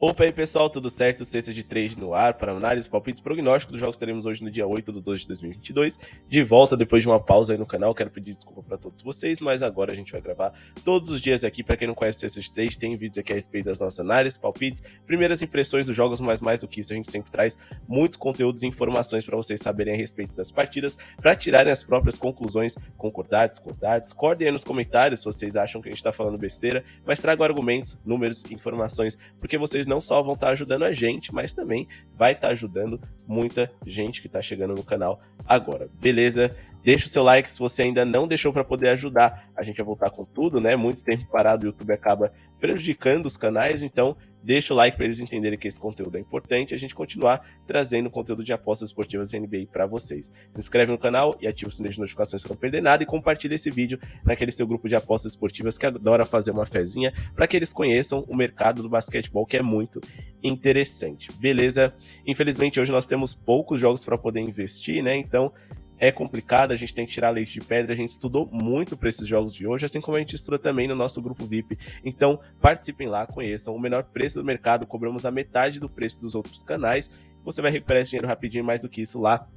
Opa aí pessoal, tudo certo? Sexta de trade no ar para análise, palpites, prognóstico dos jogos que teremos hoje no dia 8 de 2 de 2022. De volta depois de uma pausa aí no canal, quero pedir desculpa para todos vocês, mas agora a gente vai gravar todos os dias aqui. Para quem não conhece Sexta de Trade, tem vídeos aqui a respeito das nossas análises, palpites, primeiras impressões dos jogos, mas mais do que isso a gente sempre traz muitos conteúdos e informações para vocês saberem a respeito das partidas, para tirarem as próprias conclusões, concordar, discordar, discordem aí nos comentários se vocês acham que a gente está falando besteira, mas tragam argumentos, números, informações, porque vocês não só vão estar ajudando a gente, mas também vai estar ajudando muita gente que está chegando no canal agora, beleza? Deixa o seu like se você ainda não deixou para poder ajudar a gente a voltar com tudo, né? Muito tempo parado, o YouTube acaba prejudicando os canais, então deixa o like para eles entenderem que esse conteúdo é importante e a gente continuar trazendo conteúdo de apostas esportivas e NBA para vocês. Se inscreve no canal e ativa o sininho de notificações para não perder nada e compartilha esse vídeo naquele seu grupo de apostas esportivas que adora fazer uma fezinha para que eles conheçam o mercado do basquetebol, que é muito interessante, beleza? Infelizmente hoje nós temos poucos jogos para poder investir, né? Então é complicado, a gente tem que tirar leite de pedra, a gente estudou muito para esses jogos de hoje, assim como a gente estuda também no nosso grupo VIP. Então participem lá, conheçam o menor preço do mercado, cobramos a metade do preço dos outros canais, você vai recuperar esse dinheiro rapidinho, mais do que isso lá.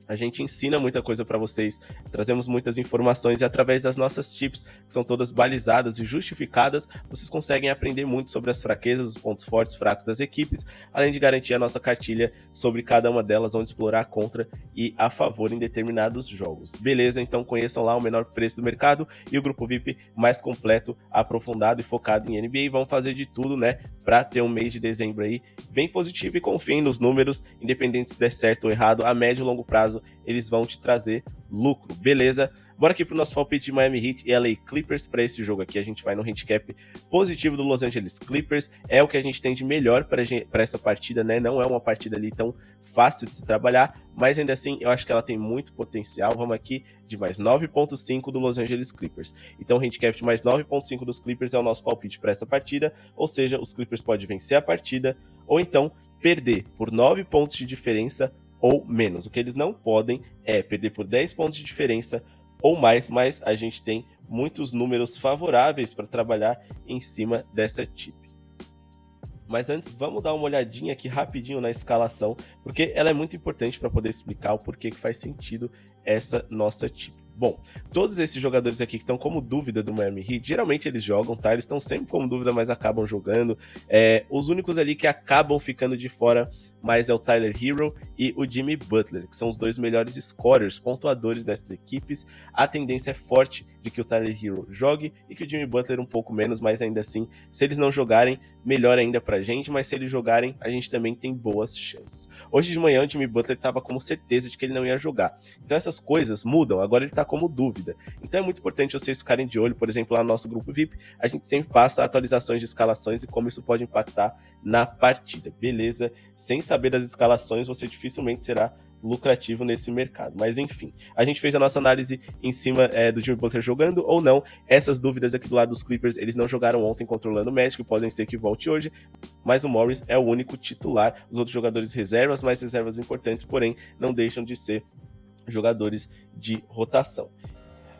A gente ensina muita coisa para vocês, trazemos muitas informações e através das nossas tips, que são todas balizadas e justificadas, vocês conseguem aprender muito sobre as fraquezas, os pontos fortes e fracos das equipes, além de garantir a nossa cartilha sobre cada uma delas, onde explorar contra e a favor em determinados jogos. Beleza? Então conheçam lá o menor preço do mercado e o grupo VIP mais completo, aprofundado e focado em NBA. Vamos fazer de tudo, né, para ter um mês de dezembro aí bem positivo e confiem nos números, independente se der certo ou errado, a médio e longo prazo eles vão te trazer lucro, beleza? Bora aqui pro nosso palpite de Miami Heat e LA Clippers para esse jogo aqui. A gente vai no handicap positivo do Los Angeles Clippers, é o que a gente tem de melhor para essa partida, né? Não é uma partida ali tão fácil de se trabalhar, mas ainda assim eu acho que ela tem muito potencial. Vamos aqui de mais 9.5 do Los Angeles Clippers. Então o handicap de mais 9.5 dos Clippers é o nosso palpite para essa partida, ou seja, os Clippers podem vencer a partida ou então perder por 9 pontos de diferença ou menos. O que eles não podem é perder por 10 pontos de diferença ou mais, mas a gente tem muitos números favoráveis para trabalhar em cima dessa tip. Mas antes, vamos dar uma olhadinha aqui rapidinho na escalação, porque ela é muito importante para poder explicar o porquê que faz sentido essa nossa tip. Bom, todos esses jogadores aqui que estão como dúvida do Miami Heat, geralmente eles jogam, tá? Eles estão sempre como dúvida, mas acabam jogando. Os únicos ali que acabam ficando de fora mais é o Tyler Herro e o Jimmy Butler, que são os dois melhores scorers, pontuadores dessas equipes. A tendência é forte de que o Tyler Herro jogue e que o Jimmy Butler um pouco menos, mas ainda assim, se eles não jogarem, melhor ainda pra gente, mas se eles jogarem, a gente também tem boas chances. Hoje de manhã o Jimmy Butler estava como certeza de que ele não ia jogar. Então essas coisas mudam, agora ele tá como dúvida. Então é muito importante vocês ficarem de olho, por exemplo, lá no nosso grupo VIP, a gente sempre passa atualizações de escalações e como isso pode impactar na partida, beleza? Sem saber das escalações, você dificilmente será lucrativo nesse mercado, mas enfim, a gente fez a nossa análise em cima do Jimmy Butler jogando ou não. Essas dúvidas aqui do lado dos Clippers, eles não jogaram ontem controlando o Magic, podem ser que volte hoje, mas o Morris é o único titular, os outros jogadores reservas, mas reservas importantes, porém não deixam de ser jogadores de rotação.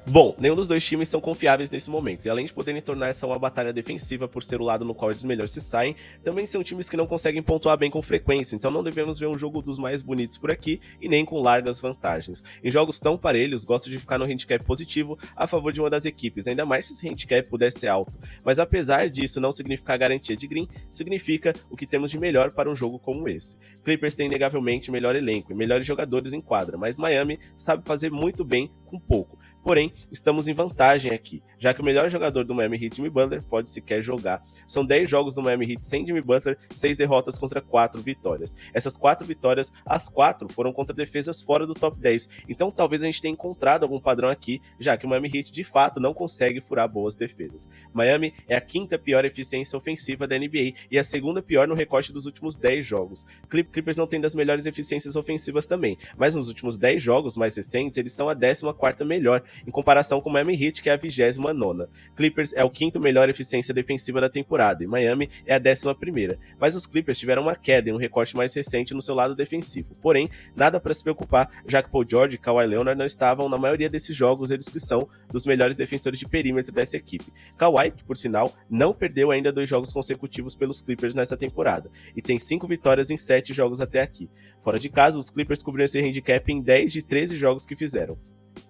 Bom, nenhum dos dois times são confiáveis nesse momento, e além de poderem tornar essa uma batalha defensiva por ser o lado no qual eles melhor se saem, também são times que não conseguem pontuar bem com frequência, então não devemos ver um jogo dos mais bonitos por aqui, e nem com largas vantagens. Em jogos tão parelhos, gosto de ficar no handicap positivo a favor de uma das equipes, ainda mais se esse handicap puder ser alto, mas apesar disso não significar garantia de green, significa o que temos de melhor para um jogo como esse. Clippers tem inegavelmente melhor elenco e melhores jogadores em quadra, mas Miami sabe fazer muito bem com pouco. Porém, estamos em vantagem aqui, já que o melhor jogador do Miami Heat, Jimmy Butler, pode sequer jogar. São 10 jogos do Miami Heat sem Jimmy Butler, 6 derrotas contra 4 vitórias. Essas 4 vitórias, as 4 foram contra defesas fora do top 10. Então talvez a gente tenha encontrado algum padrão aqui, já que o Miami Heat de fato não consegue furar boas defesas. Miami é a 5ª pior eficiência ofensiva da NBA e a 2ª pior no recorte dos últimos 10 jogos. Clippers não tem das melhores eficiências ofensivas também, mas nos últimos 10 jogos mais recentes eles são a 14ª melhor. Em comparação com o Miami Heat, que é a 29ª. Clippers é o quinto melhor eficiência defensiva da temporada, e Miami é a 11ª. Mas os Clippers tiveram uma queda em um recorte mais recente no seu lado defensivo. Porém, nada para se preocupar, já que Paul George e Kawhi Leonard não estavam na maioria desses jogos, eles que são dos melhores defensores de perímetro dessa equipe. Kawhi, que por sinal, não perdeu ainda 2 jogos consecutivos pelos Clippers nessa temporada, e tem 5 vitórias em 7 jogos até aqui. Fora de casa, os Clippers cobriram esse handicap em 10 de 13 jogos que fizeram.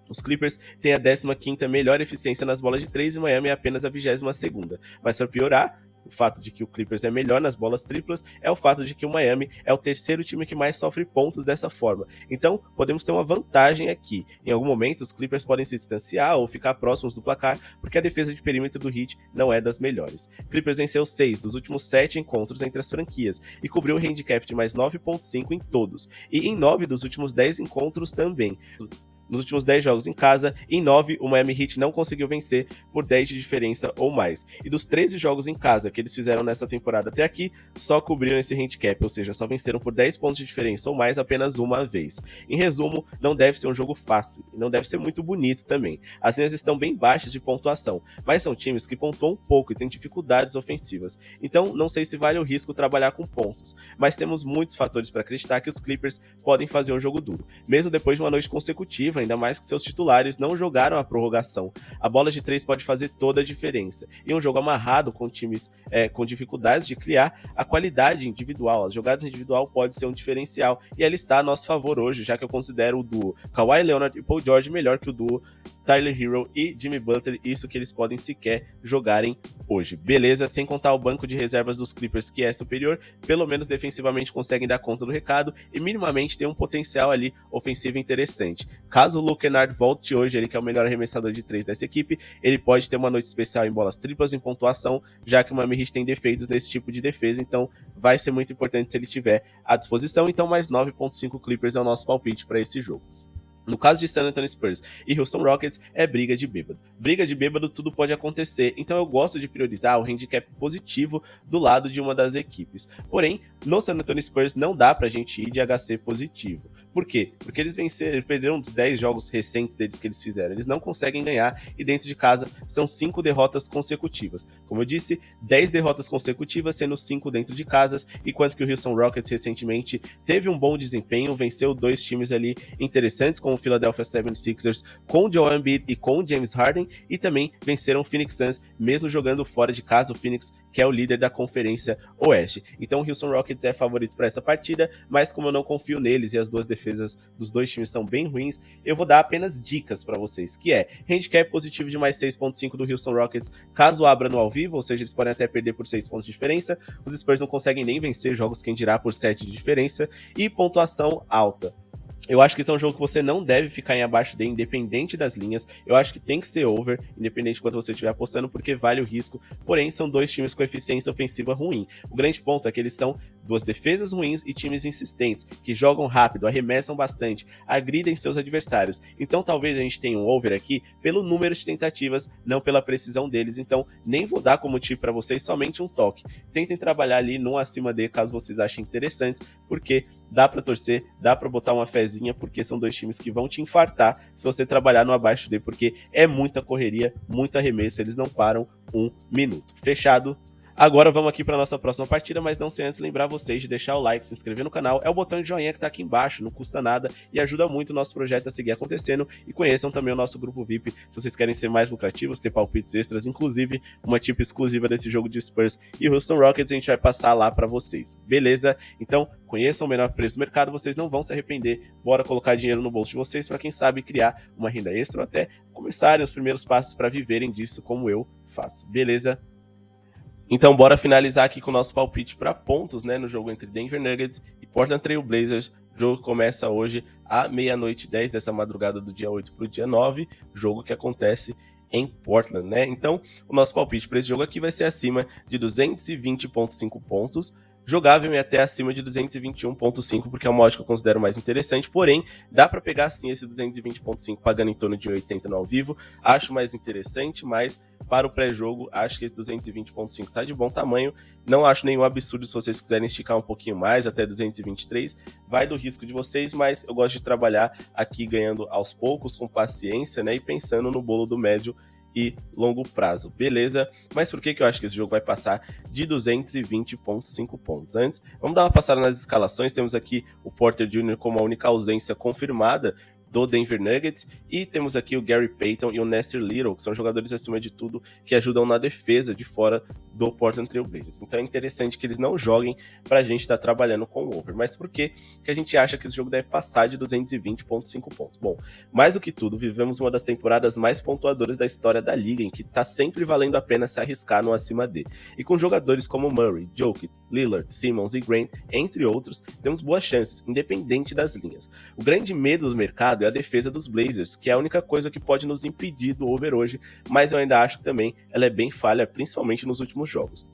Os Clippers têm a 15ª melhor eficiência nas bolas de 3 e Miami é apenas a 22ª. Mas para piorar, o fato de que o Clippers é melhor nas bolas triplas é o fato de que o Miami é o terceiro time que mais sofre pontos dessa forma. Então, podemos ter uma vantagem aqui. Em algum momento, os Clippers podem se distanciar ou ficar próximos do placar, porque a defesa de perímetro do Heat não é das melhores. Clippers venceu 6 dos últimos 7 encontros entre as franquias e cobriu o handicap de mais 9.5 em todos, e em 9 dos últimos 10 encontros também. Nos últimos 10 jogos em casa, em 9 o Miami Heat não conseguiu vencer por 10 de diferença ou mais. E dos 13 jogos em casa que eles fizeram nessa temporada até aqui, só cobriram esse handicap, ou seja, só venceram por 10 pontos de diferença ou mais apenas uma vez. Em resumo, não deve ser um jogo fácil, e não deve ser muito bonito também. As linhas estão bem baixas de pontuação, mas são times que pontuam um pouco e têm dificuldades ofensivas. Então, não sei se vale o risco trabalhar com pontos, mas temos muitos fatores para acreditar que os Clippers podem fazer um jogo duro, mesmo depois de uma noite consecutiva, ainda mais que seus titulares não jogaram a prorrogação. A bola de 3 pode fazer toda a diferença. E um jogo amarrado com times com dificuldades de criar, a qualidade individual, as jogadas individual pode ser um diferencial. E ela está a nosso favor hoje, já que eu considero o duo Kawhi Leonard e Paul George melhor que o duo Tyler Herro e Jimmy Butler, isso que eles podem sequer jogarem hoje. Beleza, sem contar o banco de reservas dos Clippers, que é superior, pelo menos defensivamente conseguem dar conta do recado e minimamente tem um potencial ali ofensivo interessante. Caso o Luke Kennard volte hoje, ele que é o melhor arremessador de 3 dessa equipe, ele pode ter uma noite especial em bolas triplas em pontuação, já que o Miami Heat tem defeitos nesse tipo de defesa, então vai ser muito importante se ele estiver à disposição. Então mais 9.5 Clippers é o nosso palpite para esse jogo. No caso de San Antonio Spurs e Houston Rockets, é briga de bêbado. Briga de bêbado, tudo pode acontecer, então eu gosto de priorizar o handicap positivo do lado de uma das equipes. Porém, no San Antonio Spurs não dá pra gente ir de HC positivo. Por quê? Porque eles perderam dos 10 jogos recentes deles que eles fizeram. Eles não conseguem ganhar e dentro de casa são 5 derrotas consecutivas. Como eu disse, 10 derrotas consecutivas, sendo 5 dentro de casas, enquanto que o Houston Rockets recentemente teve um bom desempenho, venceu 2 times ali interessantes, como o Philadelphia 76ers, com o Joel Embiid e com o James Harden, e também venceram o Phoenix Suns, mesmo jogando fora de casa, o Phoenix, que é o líder da Conferência Oeste. Então o Houston Rockets é favorito para essa partida, mas como eu não confio neles e as duas defesas dos dois times são bem ruins, eu vou dar apenas dicas para vocês, que é handicap positivo de mais 6.5 do Houston Rockets, caso abra no ao vivo, ou seja, eles podem até perder por 6 pontos de diferença, os Spurs não conseguem nem vencer jogos, quem dirá por 7 de diferença, e pontuação alta. Eu acho que esse é um jogo que você não deve ficar em abaixo de, independente das linhas. Eu acho que tem que ser over, independente de quanto você estiver apostando, porque vale o risco. Porém, são dois times com eficiência ofensiva ruim. O grande ponto é que eles são duas defesas ruins e times insistentes, que jogam rápido, arremessam bastante, agridem seus adversários. Então, talvez a gente tenha um over aqui pelo número de tentativas, não pela precisão deles. Então, nem vou dar como tip para vocês somente um toque. Tentem trabalhar ali num acima de, caso vocês achem interessantes, porque dá para torcer, dá para botar uma fezinha, porque são dois times que vão te infartar se você trabalhar no abaixo de, porque é muita correria, muito arremesso, eles não param um minuto. Fechado? Agora vamos aqui para nossa próxima partida, mas não sem antes lembrar vocês de deixar o like, se inscrever no canal, é o botão de joinha que tá aqui embaixo, não custa nada e ajuda muito o nosso projeto a seguir acontecendo, e conheçam também o nosso grupo VIP, se vocês querem ser mais lucrativos, ter palpites extras, inclusive uma tip exclusiva desse jogo de Spurs e Houston Rockets, a gente vai passar lá para vocês, beleza? Então, conheçam o menor preço do mercado, vocês não vão se arrepender, bora colocar dinheiro no bolso de vocês para quem sabe criar uma renda extra ou até começarem os primeiros passos para viverem disso como eu faço, beleza? Então bora finalizar aqui com o nosso palpite para pontos, né, no jogo entre Denver Nuggets e Portland Trail Blazers. O jogo começa hoje à 00:10 dessa madrugada do dia 8 para o dia 9, jogo que acontece em Portland, né? Então o nosso palpite para esse jogo aqui vai ser acima de 220.5 pontos, jogável e até acima de 221.5, porque é uma odd que eu considero mais interessante, porém, dá para pegar sim esse 220.5 pagando em torno de 80 no ao vivo, acho mais interessante, mas para o pré-jogo, acho que esse 220.5 tá de bom tamanho, não acho nenhum absurdo se vocês quiserem esticar um pouquinho mais, até 223, vai do risco de vocês, mas eu gosto de trabalhar aqui ganhando aos poucos, com paciência, né, e pensando no bolo do médio e longo prazo, beleza? Mas por que eu acho que esse jogo vai passar de 220.5 pontos? Antes, vamos dar uma passada nas escalações, temos aqui o Porter Jr. como a única ausência confirmada do Denver Nuggets, e temos aqui o Gary Payton e o Nasir Little, que são jogadores, acima de tudo, que ajudam na defesa de fora do Portland Trail Blazers. Então é interessante que eles não joguem pra gente estar trabalhando com o over. Mas por que a gente acha que esse jogo deve passar de 220.5 pontos? Bom, mais do que tudo, vivemos uma das temporadas mais pontuadoras da história da liga, em que tá sempre valendo a pena se arriscar no acima D. E com jogadores como Murray, Jokic, Lillard, Simmons e Grant, entre outros, temos boas chances, independente das linhas. O grande medo do mercado é a defesa dos Blazers, que é a única coisa que pode nos impedir do over hoje, mas eu ainda acho que também ela é bem falha, principalmente nos últimos jogos.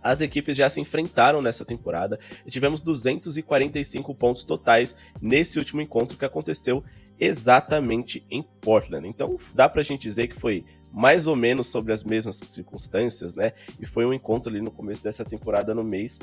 As equipes já se enfrentaram nessa temporada e tivemos 245 pontos totais nesse último encontro que aconteceu exatamente em Portland. Então dá pra gente dizer que foi mais ou menos sobre as mesmas circunstâncias, né? E foi um encontro ali no começo dessa temporada no mês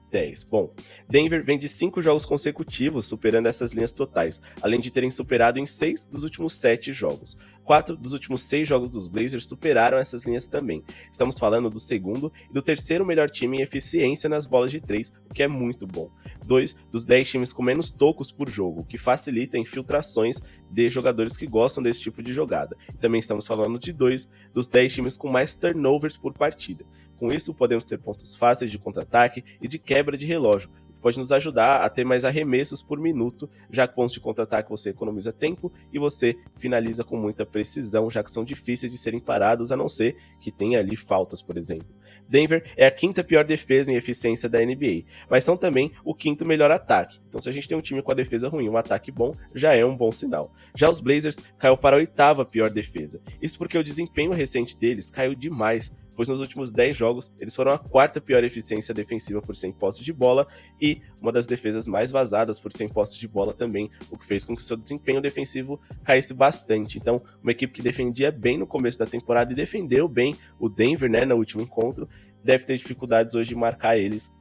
10. Bom, Denver vem de 5 jogos consecutivos superando essas linhas totais, além de terem superado em 6 dos últimos 7 jogos. 4 dos últimos 6 jogos dos Blazers superaram essas linhas também. Estamos falando do segundo e do terceiro melhor time em eficiência nas bolas de 3, o que é muito bom. 2 dos 10 times com menos tocos por jogo, o que facilita infiltrações de jogadores que gostam desse tipo de jogada. E também estamos falando de 2 dos 10 times com mais turnovers por partida. Com isso, podemos ter pontos fáceis de contra-ataque e de quebra de relógio, que pode nos ajudar a ter mais arremessos por minuto, já que pontos de contra-ataque você economiza tempo e você finaliza com muita precisão, já que são difíceis de serem parados, a não ser que tenha ali faltas, por exemplo. Denver é a quinta pior defesa em eficiência da NBA, mas são também o quinto melhor ataque. Então se a gente tem um time com a defesa ruim e um ataque bom, já é um bom sinal. Já os Blazers caiu para a oitava pior defesa. Isso porque o desempenho recente deles caiu demais, pois nos últimos 10 jogos eles foram a quarta pior eficiência defensiva por 100 posses de bola e uma das defesas mais vazadas por 100 posses de bola também, o que fez com que o seu desempenho defensivo caísse bastante. Então, uma equipe que defendia bem no começo da temporada e defendeu bem o Denver, né, no último encontro, deve ter dificuldades hoje de marcar eles,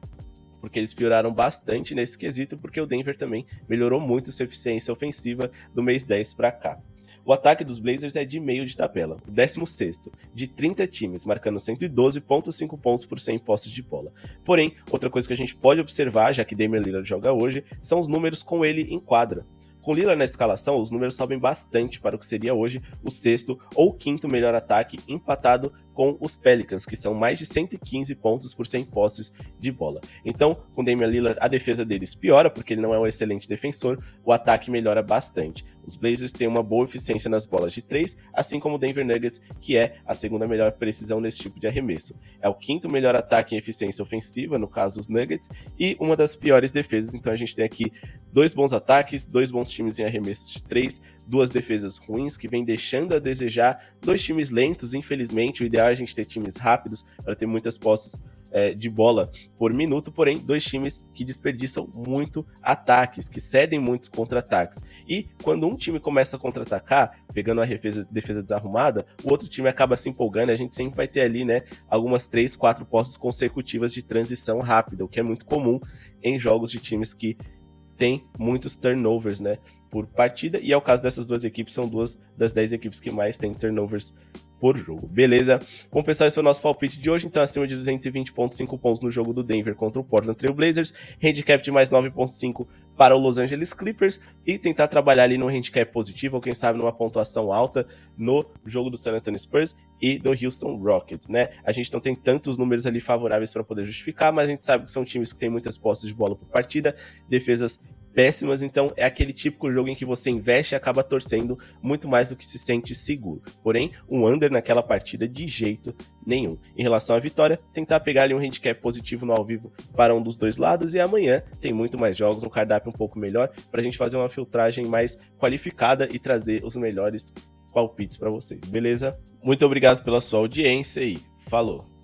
porque eles pioraram bastante nesse quesito, porque o Denver também melhorou muito sua eficiência ofensiva do mês 10 para cá. O ataque dos Blazers é de meio de tabela, o 16º, de 30 times, marcando 112.5 pontos por 100 posses de bola. Porém, outra coisa que a gente pode observar, já que Damian Lillard joga hoje, são os números com ele em quadra. Com Lillard na escalação, os números sobem bastante para o que seria hoje o sexto ou quinto melhor ataque, empatado com os Pelicans, que são mais de 115 pontos por 100 posses de bola. Então, com Damian Lillard, a defesa deles piora, porque ele não é um excelente defensor, o ataque melhora bastante. Os Blazers têm uma boa eficiência nas bolas de 3, assim como o Denver Nuggets, que é a segunda melhor precisão nesse tipo de arremesso. É o quinto melhor ataque em eficiência ofensiva, no caso os Nuggets, e uma das piores defesas. Então a gente tem aqui 2 bons ataques, 2 bons times em arremessos de 3, 2 defesas ruins que vem deixando a desejar, 2 times lentos, infelizmente. O ideal é a gente ter times rápidos para ter muitas posses de bola por minuto, porém 2 times que desperdiçam muito ataques, que cedem muitos contra-ataques. E quando um time começa a contra-atacar, pegando a defesa desarrumada, o outro time acaba se empolgando e a gente sempre vai ter ali, né, algumas 3, 4 posses consecutivas de transição rápida, o que é muito comum em jogos de times que tem muitos turnovers, né, por partida, e é o caso dessas 2 equipes, são 2 das 10 equipes que mais têm turnovers por jogo, beleza? Bom, pessoal, esse foi o nosso palpite de hoje, então acima de 220.5 pontos no jogo do Denver contra o Portland Trail Blazers, handicap de mais 9.5 para o Los Angeles Clippers e tentar trabalhar ali no handicap positivo ou quem sabe numa pontuação alta no jogo do San Antonio Spurs e do Houston Rockets, né? A gente não tem tantos números ali favoráveis para poder justificar, mas a gente sabe que são times que têm muitas posses de bola por partida, defesas péssimas, então é aquele típico jogo em que você investe e acaba torcendo muito mais do que se sente seguro. Porém, um under naquela partida de jeito nenhum. Em relação à vitória, tentar pegar ali um handicap positivo no ao vivo para um dos 2 lados, e amanhã tem muito mais jogos, um cardápio um pouco melhor, para a gente fazer uma filtragem mais qualificada e trazer os melhores palpites para vocês, beleza? Muito obrigado pela sua audiência e falou!